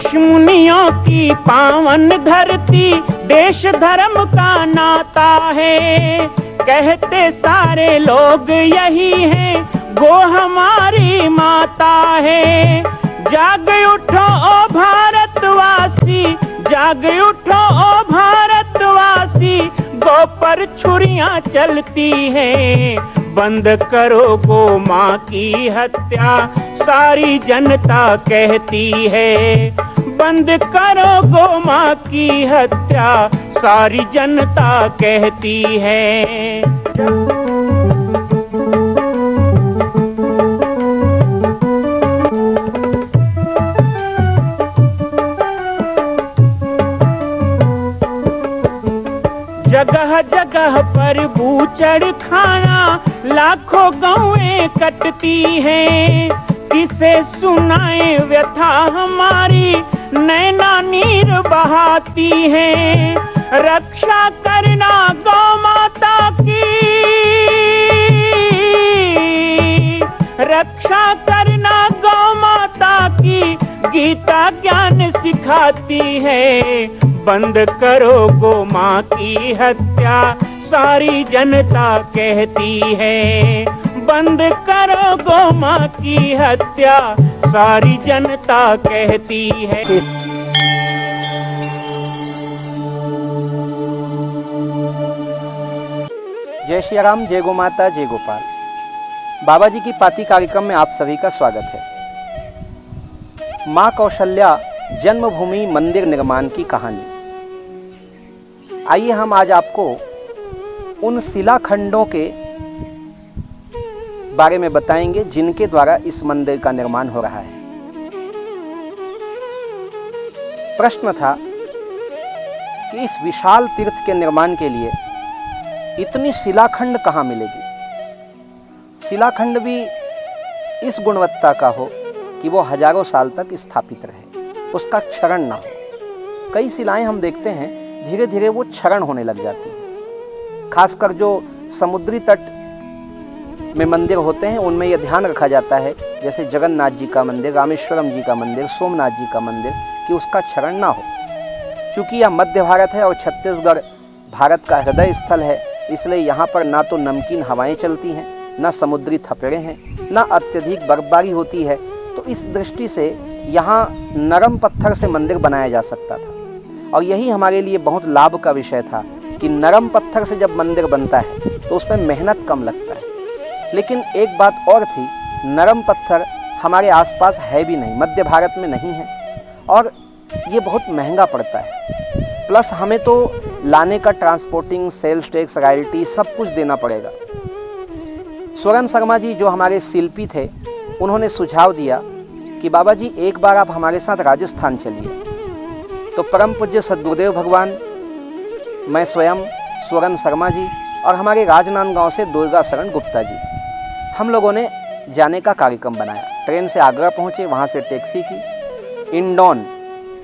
ऋषि मुनियों की पावन धरती, देश धर्म का नाता है। कहते सारे लोग यही हैं, गो हमारी माता है। जाग उठो ओ भारतवासी, जाग उठो ओ भारतवासी, गो पर छुरियां चलती हैं। बंद करो गो माँ की हत्या, सारी जनता कहती है। बंद करो गो माँ की हत्या, सारी जनता कहती है। जगह जगह पर बूचड़ खाना, लाखों गौएं कटती हैं। किसे सुनाए व्यथा हमारी, नैना नीर बहाती हैं। रक्षा करना गौ माता की, रक्षा करना गौ माता की, गीता ज्ञान सिखाती है। बंद करो गो माँ की हत्या, सारी जनता कहती है। बंद करो गो माँ की हत्या, सारी जनता कहती है। जय श्री राम, जय गो माता, जय गोपाल। बाबा जी की पाती कार्यक्रम में आप सभी का स्वागत है। माँ कौशल्या जन्मभूमि मंदिर निर्माण की कहानी। आइए हम आज आपको उन शिलाखंडों के बारे में बताएंगे जिनके द्वारा इस मंदिर का निर्माण हो रहा है। प्रश्न था कि इस विशाल तीर्थ के निर्माण के लिए इतनी शिलाखंड कहाँ मिलेगी। शिलाखंड भी इस गुणवत्ता का हो कि वो हजारों साल तक स्थापित रहे, उसका क्षरण ना हो। कई शिलाएं हम देखते हैं धीरे धीरे वो क्षरण होने लग जाती है। खासकर जो समुद्री तट में मंदिर होते हैं उनमें यह ध्यान रखा जाता है, जैसे जगन्नाथ जी का मंदिर, रामेश्वरम जी का मंदिर, सोमनाथ जी का मंदिर, कि उसका क्षरण ना हो। चूँकि यह मध्य भारत है और छत्तीसगढ़ भारत का हृदय स्थल है, इसलिए यहाँ पर ना तो नमकीन हवाएं चलती हैं, ना समुद्री थपेड़े हैं, ना अत्यधिक बर्फबारी होती है। तो इस दृष्टि से यहाँ नरम पत्थर से मंदिर बनाया जा सकता था। और यही हमारे लिए बहुत लाभ का विषय था कि नरम पत्थर से जब मंदिर बनता है तो उसमें मेहनत कम लगता है। लेकिन एक बात और थी, नरम पत्थर हमारे आसपास है भी नहीं, मध्य भारत में नहीं है, और ये बहुत महंगा पड़ता है। प्लस हमें तो लाने का ट्रांसपोर्टिंग, सेल्स टैक्स, रॉयल्टी सब कुछ देना पड़ेगा। स्वरण शर्मा जी जो हमारे शिल्पी थे, उन्होंने सुझाव दिया कि बाबा जी एक बार आप हमारे साथ राजस्थान चलिए। तो परम पूज्य सद्गुरुदेव भगवान, मैं स्वयं, स्वरण शर्मा जी और हमारे राजनांदगांव से दुर्गा शरण गुप्ता जी, हम लोगों ने जाने का कार्यक्रम बनाया। ट्रेन से आगरा पहुँचे, वहाँ से टैक्सी की। इंडौन,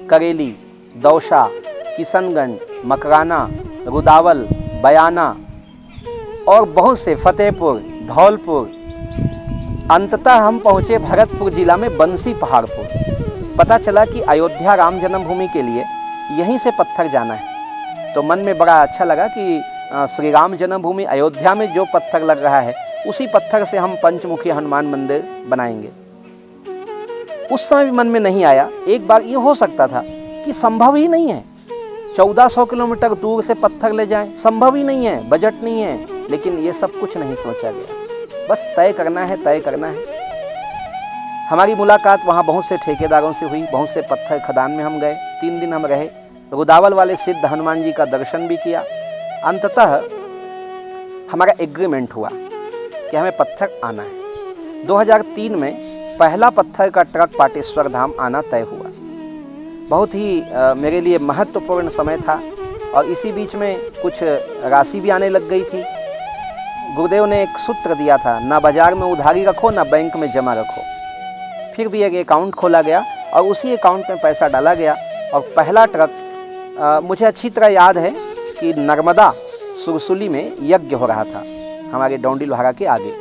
करेली, दौसा, किशनगंज, मकराना, रुदावल, बयाना और बहुत से, फतेहपुर, धौलपुर, अंततः हम पहुँचे भरतपुर जिला में बंसी पहाड़पुर। पता चला कि अयोध्या राम जन्मभूमि के लिए यहीं से पत्थर जाना है। तो मन में बड़ा अच्छा लगा कि श्री राम जन्मभूमि अयोध्या में जो पत्थर लग रहा है उसी पत्थर से हम पंचमुखी हनुमान मंदिर बनाएंगे। उस समय भी मन में नहीं आया, एक बार ये हो सकता था कि संभव ही नहीं है, 1400 किलोमीटर दूर से पत्थर ले जाएं, संभव ही नहीं है, बजट नहीं है। लेकिन ये सब कुछ नहीं सोचा गया, बस तय करना है, तय करना है। हमारी मुलाकात वहाँ बहुत से ठेकेदारों से हुई, बहुत से पत्थर खदान में हम गए, 3 दिन हम रहे, रुदावल वाले सिद्ध हनुमान जी का दर्शन भी किया। अंततः हमारा एग्रीमेंट हुआ कि हमें पत्थर आना है। 2003 में पहला पत्थर का ट्रक पाटेश्वर धाम आना तय हुआ। बहुत ही मेरे लिए महत्वपूर्ण समय था, और इसी बीच में कुछ राशि भी आने लग गई थी। गुरुदेव ने एक सूत्र दिया था, ना बाजार में उधारी रखो, ना बैंक में जमा रखो। फिर भी एक अकाउंट खोला गया और उसी अकाउंट में पैसा डाला गया, और पहला ट्रक मुझे अच्छी तरह याद है कि नर्मदा सुरसुली में यज्ञ हो रहा था, हमारे डोंडी लोहारा के आगे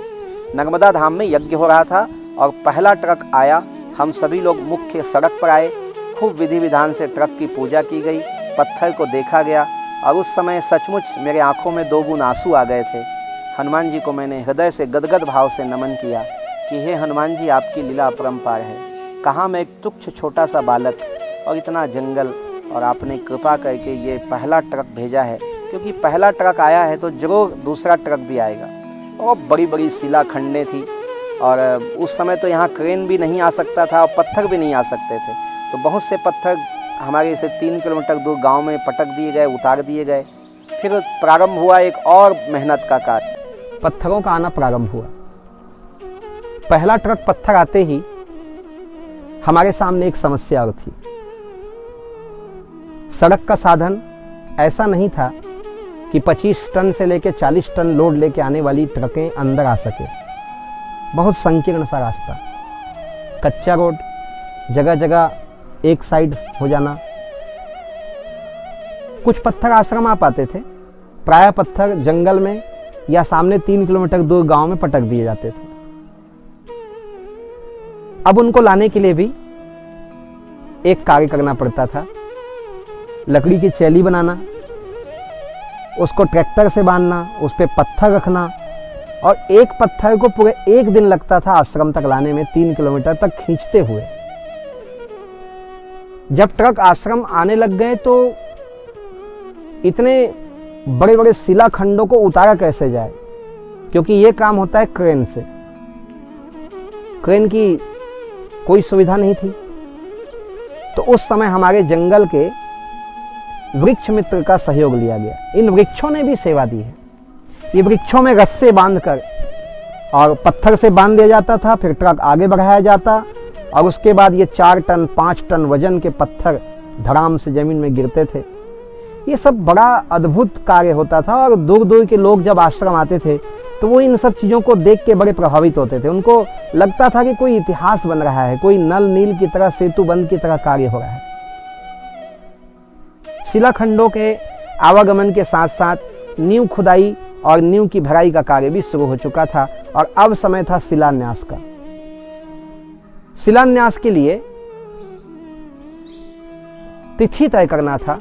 नर्मदा धाम में यज्ञ हो रहा था, और पहला ट्रक आया। हम सभी लोग मुख्य सड़क पर आए, खूब विधि विधान से ट्रक की पूजा की गई, पत्थर को देखा गया और उस समय सचमुच मेरे आंखों में 2 बूंद आंसू आ गए थे। हनुमान जी को मैंने हृदय से गदगद भाव से नमन किया कि हे हनुमान जी, आपकी लीला अपरंपार है। कहाँ मैं एक तुच्छ छोटा सा बालक और इतना जंगल, और आपने कृपा करके ये पहला ट्रक भेजा है, क्योंकि पहला ट्रक आया है तो जरूर दूसरा ट्रक भी आएगा। और बड़ी बड़ी शिलाखंडें थी और उस समय तो यहाँ क्रेन भी नहीं आ सकता था और पत्थर भी नहीं आ सकते थे, तो बहुत से पत्थर हमारे से 3 किलोमीटर दूर गांव में पटक दिए गए, उतार दिए गए। फिर प्रारंभ हुआ एक और मेहनत का कार्य, पत्थरों का आना प्रारंभ हुआ। पहला ट्रक पत्थर आते ही हमारे सामने एक समस्या और थी। सड़क का साधन ऐसा नहीं था कि 25 टन से लेकर 40 टन लोड लेके आने वाली ट्रकें अंदर आ सके। बहुत संकीर्ण सा रास्ता, कच्चा रोड, जगह जगह एक साइड हो जाना। कुछ पत्थर आश्रम आ पाते थे, प्रायः पत्थर जंगल में या सामने 3 किलोमीटर दूर गांव में पटक दिए जाते थे। अब उनको लाने के लिए भी एक कार्य करना पड़ता था, लकड़ी की चैली बनाना, उसको ट्रैक्टर से बांधना, उस पर पत्थर रखना, और एक पत्थर को पूरे 1 दिन लगता था आश्रम तक लाने में, 3 किलोमीटर तक खींचते हुए। जब ट्रक आश्रम आने लग गए तो इतने बड़े बड़े शिलाखंडों को उतारा कैसे जाए, क्योंकि ये काम होता है क्रेन से। क्रेन की कोई सुविधा नहीं थी। तो उस समय हमारे जंगल के वृक्ष मित्र का सहयोग लिया गया। इन वृक्षों ने भी सेवा दी है। ये वृक्षों में रस्से बांधकर और पत्थर से बांध दिया जाता था, फिर ट्रक आगे बढ़ाया जाता और उसके बाद ये 4 टन 5 टन वजन के पत्थर धड़ाम से जमीन में गिरते थे। ये सब बड़ा अद्भुत कार्य होता था और दूर दूर के लोग जब आश्रम आते थे तो वो इन सब चीज़ों को देख के बड़े प्रभावित होते थे। उनको लगता था कि कोई इतिहास बन रहा है, कोई नल नील की तरह, सेतु बंद की तरह कार्य हो रहा है। शिलाखंडों के आवागमन के साथ साथ नींव खुदाई और नींव की भराई का कार्य भी शुरू हो चुका था और अब समय था शिलान्यास का। शिलान्यास के लिए तिथि तय करना था।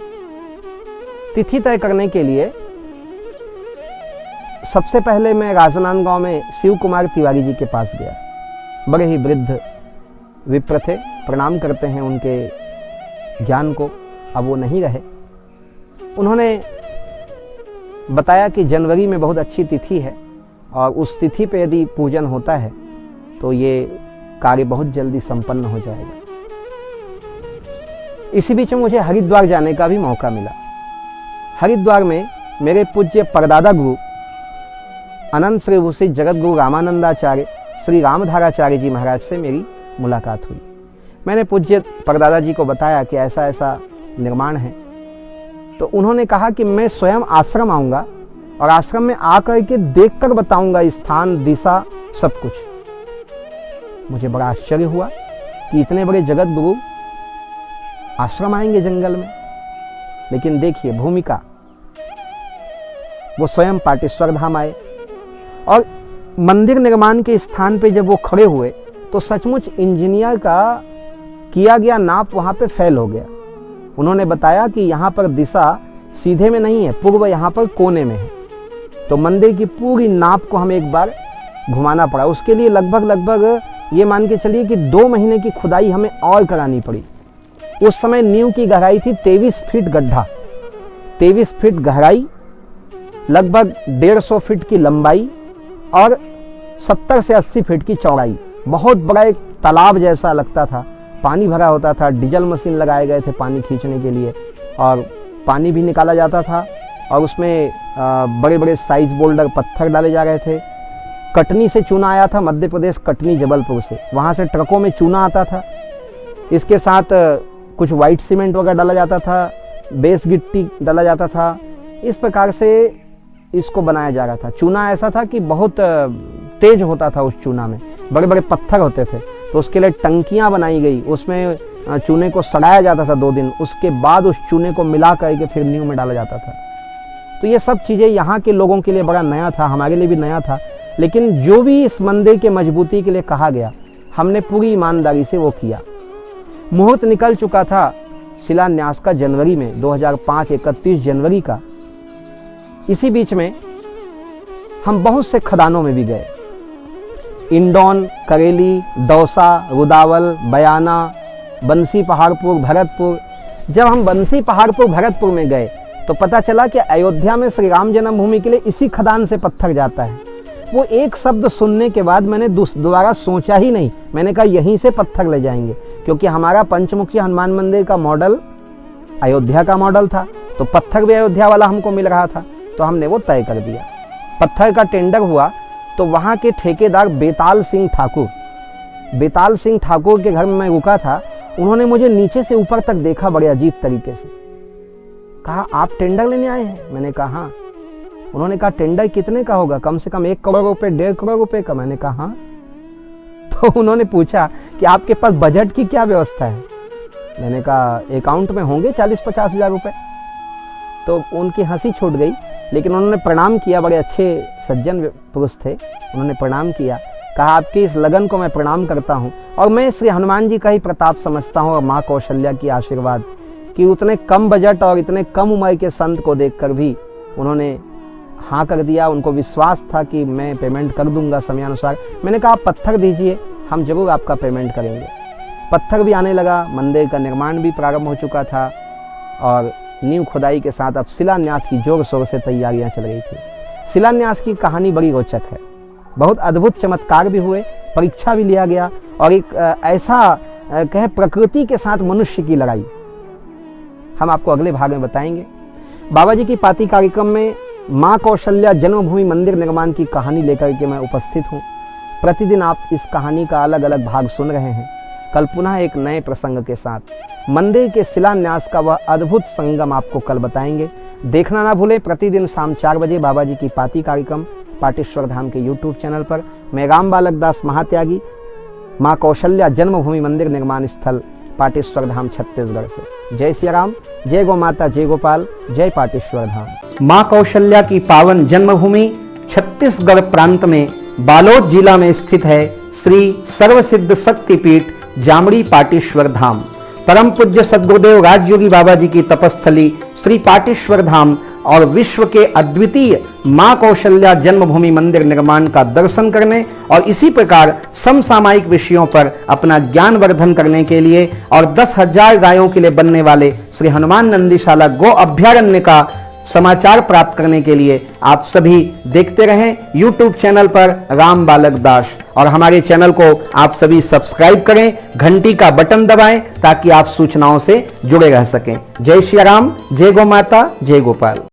तिथि तय करने के लिए सबसे पहले मैं राजनांदगांव में शिव कुमार तिवारी जी के पास गया। बड़े ही वृद्ध विप्र थे, प्रणाम करते हैं उनके ज्ञान को, अब वो नहीं रहे। उन्होंने बताया कि जनवरी में बहुत अच्छी तिथि है और उस तिथि पे यदि पूजन होता है तो ये कार्य बहुत जल्दी संपन्न हो जाएगा। इसी बीच में मुझे हरिद्वार जाने का भी मौका मिला। हरिद्वार में मेरे पूज्य परदादा गुरु अनंत श्री भूषित जगत गुरु रामानंदाचार्य श्री रामधाराचार्य जी महाराज से मेरी मुलाकात हुई। मैंने पूज्य परदादा जी को बताया कि ऐसा ऐसा निर्माण है। तो उन्होंने कहा कि मैं स्वयं आश्रम आऊँगा और आश्रम में आकर के देखकर बताऊंगा स्थान, दिशा, सब कुछ। मुझे बड़ा आश्चर्य हुआ कि इतने बड़े जगत गुरु आश्रम आएंगे जंगल में। लेकिन देखिए भूमिका, वो स्वयं पाटेश्वर धाम आए और मंदिर निर्माण के स्थान पे जब वो खड़े हुए तो सचमुच इंजीनियर का किया गया नाप वहाँ पे फेल हो गया। उन्होंने बताया कि यहाँ पर दिशा सीधे में नहीं है, पूर्व यहाँ पर कोने में है। तो मंदिर की पूरी नाप को हमें एक बार घुमाना पड़ा। उसके लिए लगभग ये मान के चलिए कि 2 महीने की खुदाई हमें और करानी पड़ी। उस समय नींव की गहराई थी 23 फीट गड्ढा, 23 फीट गहराई, लगभग 150 फीट की लंबाई और 70 से 80 फीट की चौड़ाई। बहुत बड़ा एक तालाब जैसा लगता था, पानी भरा होता था। डीजल मशीन लगाए गए थे पानी खींचने के लिए और पानी भी निकाला जाता था और उसमें बड़े बड़े साइज बोल्डर पत्थर डाले जा रहे थे। कटनी से चूना आया था, मध्य प्रदेश कटनी जबलपुर से, वहाँ से ट्रकों में चूना आता था। इसके साथ कुछ वाइट सीमेंट वगैरह डाला जाता था, बेस गिट्टी डाला जाता था। इस प्रकार से इसको बनाया जा रहा था। चूना ऐसा था कि बहुत तेज होता था, उस चूना में बड़े बड़े पत्थर होते थे। तो उसके लिए टंकियाँ बनाई गई, उसमें चूने को सड़ाया जाता था 2 दिन, उसके बाद उस चूने को मिला करके फिर नींव में डाला जाता था। तो ये सब चीज़ें यहाँ के लोगों के लिए बड़ा नया था, हमारे लिए भी नया था। लेकिन जो भी इस मंदिर के मजबूती के लिए कहा गया, हमने पूरी ईमानदारी से वो किया। मुहूर्त निकल चुका था शिलान्यास का जनवरी में, 2005 31 जनवरी का। इसी बीच में हम बहुत से खदानों में भी गए, इंदौर, करेली, दौसा, रुदावल, बयाना, बंसी पहाड़पुर, भरतपुर। जब हम बंसी पहाड़पुर भरतपुर में गए तो पता चला कि अयोध्या में श्री राम जन्मभूमि के लिए इसी खदान से पत्थर जाता है। वो एक शब्द सुनने के बाद मैंने दोबारा सोचा ही नहीं, मैंने कहा यहीं से पत्थर ले जाएंगे, क्योंकि हमारा पंचमुखी हनुमान मंदिर का मॉडल अयोध्या का मॉडल था, तो पत्थर भी अयोध्या वाला हमको मिल रहा था, तो हमने वो तय कर दिया। पत्थर का टेंडर हुआ तो वहाँ के ठेकेदार बेताल सिंह ठाकुर के घर में मैं रुका था। उन्होंने मुझे नीचे से ऊपर तक देखा बड़े अजीब तरीके से, कहा आप टेंडर लेने आए हैं? मैंने कहा हाँ। उन्होंने कहा टेंडर कितने का होगा? कम से कम 1 करोड़ रुपए, 1.5 करोड़ रुपए का। मैंने कहा हाँ। तो उन्होंने पूछा कि आपके पास बजट की क्या व्यवस्था है? मैंने कहा अकाउंट में होंगे 40-50 हजार रुपए। तो उनकी हंसी छूट गई, लेकिन उन्होंने प्रणाम किया, बड़े अच्छे सज्जन पुरुष थे। उन्होंने प्रणाम किया, कहा आपकी इस लगन को मैं प्रणाम करता हूँ, और मैं श्री हनुमान जी का ही प्रताप समझता हूँ और माँ कौशल्या की आशीर्वाद कि उतने कम बजट और इतने कम उम्र के संत को देखकर भी उन्होंने हाँ कर दिया। उनको विश्वास था कि मैं पेमेंट कर दूंगा समयानुसार। मैंने कहा आप पत्थर दीजिए, हम जरूर आपका पेमेंट करेंगे। पत्थर भी आने लगा, मंदिर का निर्माण भी प्रारंभ हो चुका था, और नींव खुदाई के साथ अब शिलान्यास की जोर शोर से तैयारियां चल रही थी। शिलान्यास की कहानी बड़ी रोचक है, बहुत अद्भुत चमत्कार भी हुए, परीक्षा भी लिया गया, और एक ऐसा कहे प्रकृति के साथ मनुष्य की लड़ाई हम आपको अगले भाग में बताएंगे। बाबा जी की पाती कार्यक्रम में माँ कौशल्या जन्मभूमि मंदिर निर्माण की कहानी लेकर के मैं उपस्थित हूँ। प्रतिदिन आप इस कहानी का अलग अलग भाग सुन रहे हैं। कल पुनः एक नए प्रसंग के साथ मंदिर के शिलान्यास का वह अद्भुत संगम आपको कल बताएंगे। देखना ना भूलें, प्रतिदिन शाम 4 बजे बाबा जी की पाती कार्यक्रम पाटेश्वर धाम के YouTube चैनल पर। मैं राम बालक दास महात्यागी, माँ कौशल्या जन्मभूमि मंदिर निर्माण स्थल पाटेश्वर धाम छत्तीसगढ़ से। जय श्री राम, जय गौ माता, जय गोपाल, जय पाटेश्वर धाम। माँ कौशल्या की पावन जन्मभूमि छत्तीसगढ़ प्रांत में बालोद जिला में स्थित है श्री सर्वसिद्ध शक्तिपीठ जामड़ी पाटेश्वर धाम। परम पूज्य सद्गुरुदेव राजयोगी बाबा जी की तपस्थली श्री पाटेश्वर धाम और विश्व के अद्वितीय माँ कौशल्या जन्मभूमि मंदिर निर्माण का दर्शन करने और इसी प्रकार समसामयिक विषयों पर अपना ज्ञान वर्धन करने के लिए और 10,000 गायों के लिए बनने वाले श्री हनुमान नंदीशाला गो अभ्यारण्य का समाचार प्राप्त करने के लिए आप सभी देखते रहें YouTube चैनल पर राम बालक दास, और हमारे चैनल को आप सभी सब्सक्राइब करें, घंटी का बटन दबाएं ताकि आप सूचनाओं से जुड़े रह सकें। जय श्री राम, जय गौ माता, जय गोपाल।